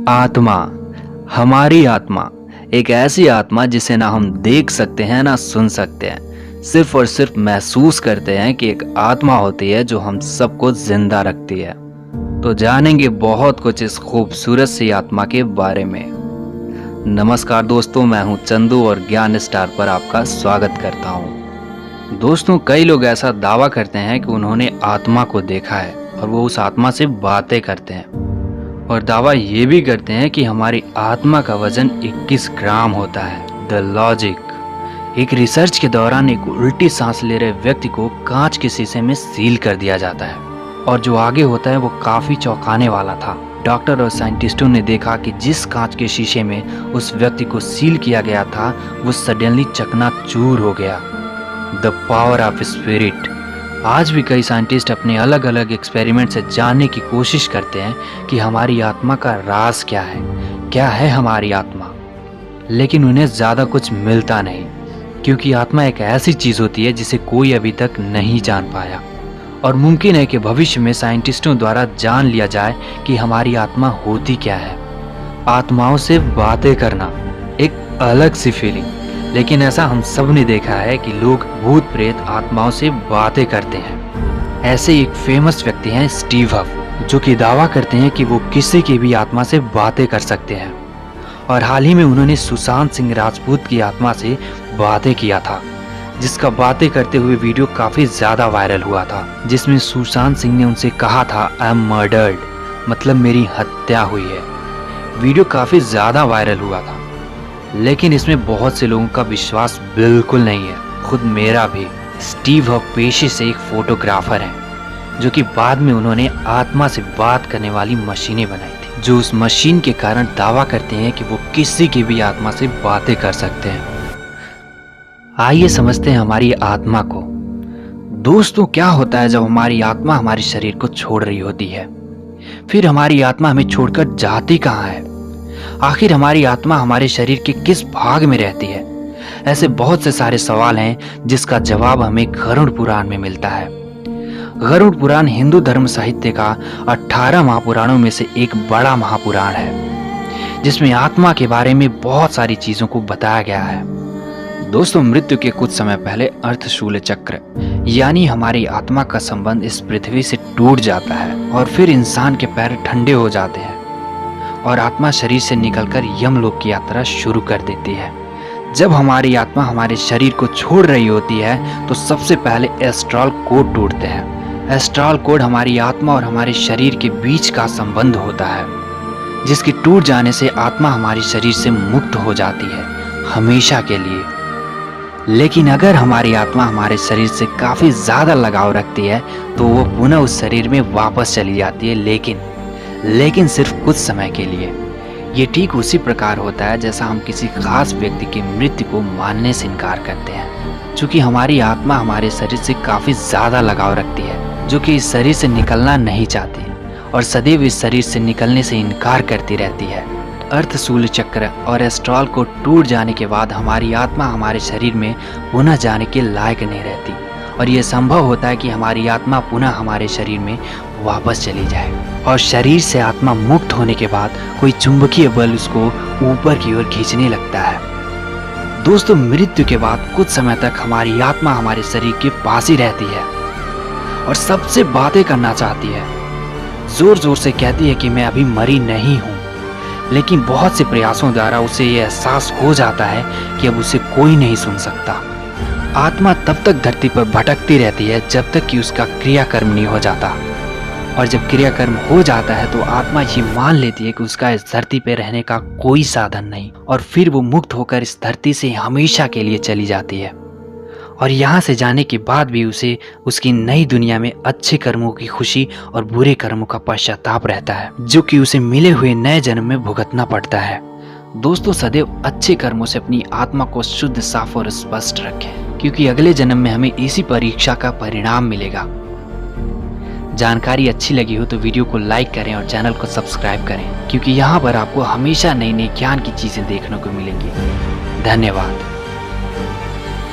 आत्मा, हमारी आत्मा, एक ऐसी आत्मा जिसे ना हम देख सकते हैं ना सुन सकते हैं, सिर्फ और सिर्फ महसूस करते हैं कि एक आत्मा होती है जो हम सबको जिंदा रखती है। तो जानेंगे बहुत कुछ इस खूबसूरत सी आत्मा के बारे में। नमस्कार दोस्तों, मैं हूं चंदू और ज्ञान स्टार पर आपका स्वागत करता हूं। दोस्तों, कई लोग ऐसा दावा करते हैं कि उन्होंने आत्मा को देखा है और वो उस आत्मा से बातें करते हैं, और दावा ये भी करते हैं कि हमारी आत्मा का वजन 21 ग्राम होता है। The logic. एक रिसर्च के दौरान एक उल्टी सांस ले रहे व्यक्ति को कांच के शीशे में सील कर दिया जाता है, और जो आगे होता है वो काफी चौंकाने वाला था। डॉक्टर और साइंटिस्टों ने देखा कि जिस कांच के शीशे में उस व्यक्ति को सील किया गया था वो सडनली चकनाचूर हो गया। The power of spirit. आज भी कई साइंटिस्ट अपने अलग अलग एक्सपेरिमेंट से जानने की कोशिश करते हैं कि हमारी आत्मा का राज क्या है हमारी आत्मा, लेकिन उन्हें ज़्यादा कुछ मिलता नहीं, क्योंकि आत्मा एक ऐसी चीज़ होती है जिसे कोई अभी तक नहीं जान पाया, और मुमकिन है कि भविष्य में साइंटिस्टों द्वारा जान लिया जाए कि हमारी आत्मा होती क्या है। आत्माओं से बातें करना एक अलग सी फीलिंग, लेकिन ऐसा हम सब ने देखा है कि लोग भूत प्रेत आत्माओं से बातें करते हैं। ऐसे एक फेमस व्यक्ति हैं स्टीव हफ, जो कि दावा करते हैं कि वो किसी की भी आत्मा से बातें कर सकते हैं, और हाल ही में उन्होंने सुशांत सिंह राजपूत की आत्मा से बातें किया था, जिसका बातें करते हुए वीडियो काफी ज्यादा वायरल हुआ था, जिसमें सुशांत सिंह ने उनसे कहा था आई एम मर्डर्ड, मतलब मेरी हत्या हुई है। वीडियो काफी ज्यादा वायरल हुआ था, लेकिन इसमें बहुत से लोगों का विश्वास बिल्कुल नहीं है, खुद मेरा भी। स्टीव हफ पेशे से एक फोटोग्राफर हैं, जो कि बाद में उन्होंने आत्मा से बात करने वाली मशीनें बनाई थी, जो उस मशीन के कारण दावा करते हैं कि वो किसी की भी आत्मा से बातें कर सकते हैं। आइए समझते हैं हमारी आत्मा को। दोस्तों, क्या होता है जब हमारी आत्मा हमारे शरीर को छोड़ रही होती है? फिर हमारी आत्मा हमें छोड़कर जाती कहाँ है? आखिर हमारी आत्मा हमारे शरीर के किस भाग में रहती है? ऐसे बहुत से सारे सवाल हैं जिसका जवाब हमें गरुड़ पुराण में मिलता है। गरुड़ पुराण हिंदू धर्म साहित्य का 18 महापुराणों में से एक बड़ा महापुराण है, जिसमें आत्मा के बारे में बहुत सारी चीजों को बताया गया है। दोस्तों, मृत्यु के कुछ समय पहले अर्धशूल चक्र यानी हमारी आत्मा का संबंध इस पृथ्वी से टूट जाता है, और फिर इंसान के पैर ठंडे हो जाते हैं और आत्मा शरीर से निकलकर यमलोक की यात्रा शुरू कर देती है। जब हमारी आत्मा हमारे शरीर को छोड़ रही होती है तो सबसे पहले एस्ट्रल कोड टूटते हैं। एस्ट्रल कोड हमारी आत्मा और हमारे शरीर के बीच का संबंध होता है, जिसके टूट जाने से आत्मा हमारे शरीर से मुक्त हो जाती है हमेशा के लिए। लेकिन अगर हमारी आत्मा हमारे शरीर से काफी ज्यादा लगाव रखती है तो वो पुनः उस शरीर में वापस चली जाती है, लेकिन सिर्फ कुछ समय के लिए। ये ठीक उसी प्रकार होता है जैसा हम किसी खास व्यक्ति की मृत्यु को मानने से इनकार करते हैं। चूंकि हमारी आत्मा हमारे शरीर से काफी ज्यादा लगाव रखती है, जो कि इस शरीर से निकलना नहीं चाहती और सदैव इस शरीर से निकलने से इनकार करती रहती है। अर्धशूल चक्र और एस्ट्रल को टूट जाने के बाद हमारी आत्मा हमारे शरीर में पुनः जाने के लायक नहीं रहती, और यह संभव होता है कि हमारी आत्मा पुनः हमारे शरीर में वापस चली जाए, और शरीर से आत्मा मुक्त होने के बाद कोई चुंबकीय बल उसको ऊपर की ओर खींचने लगता है। दोस्तों, मृत्यु के बाद कुछ समय तक हमारी आत्मा हमारे शरीर के पास ही रहती है और सबसे बातें करना चाहती है। जोर जोर से कहती है कि मैं अभी मरी नहीं हूँ, लेकिन बहुत से प्रयासों द्वारा उसे यह एहसास हो जाता है कि अब उसे कोई नहीं सुन सकता। आत्मा तब तक धरती पर भटकती रहती है जब तक कि उसका क्रियाकर्म नहीं हो जाता, और जब क्रियाकर्म हो जाता है तो आत्मा ये मान लेती है कि उसका इस धरती पर रहने का कोई साधन नहीं, और फिर वो मुक्त होकर इस धरती से हमेशा के लिए चली जाती है। और यहाँ से जाने के बाद भी उसे उसकी नई दुनिया में अच्छे कर्मों की खुशी और बुरे कर्मों का पश्चाताप रहता है, जो कि उसे मिले हुए नए जन्म में भुगतना पड़ता है। दोस्तों, सदैव अच्छे कर्मों से अपनी आत्मा को शुद्ध, साफ और स्पष्ट रखें, क्योंकि अगले जन्म में हमें इसी परीक्षा का परिणाम मिलेगा। जानकारी अच्छी लगी हो तो वीडियो को लाइक करें और चैनल को सब्सक्राइब करें, क्योंकि यहाँ पर आपको हमेशा नई नई ज्ञान की चीजें देखने को मिलेंगी। धन्यवाद।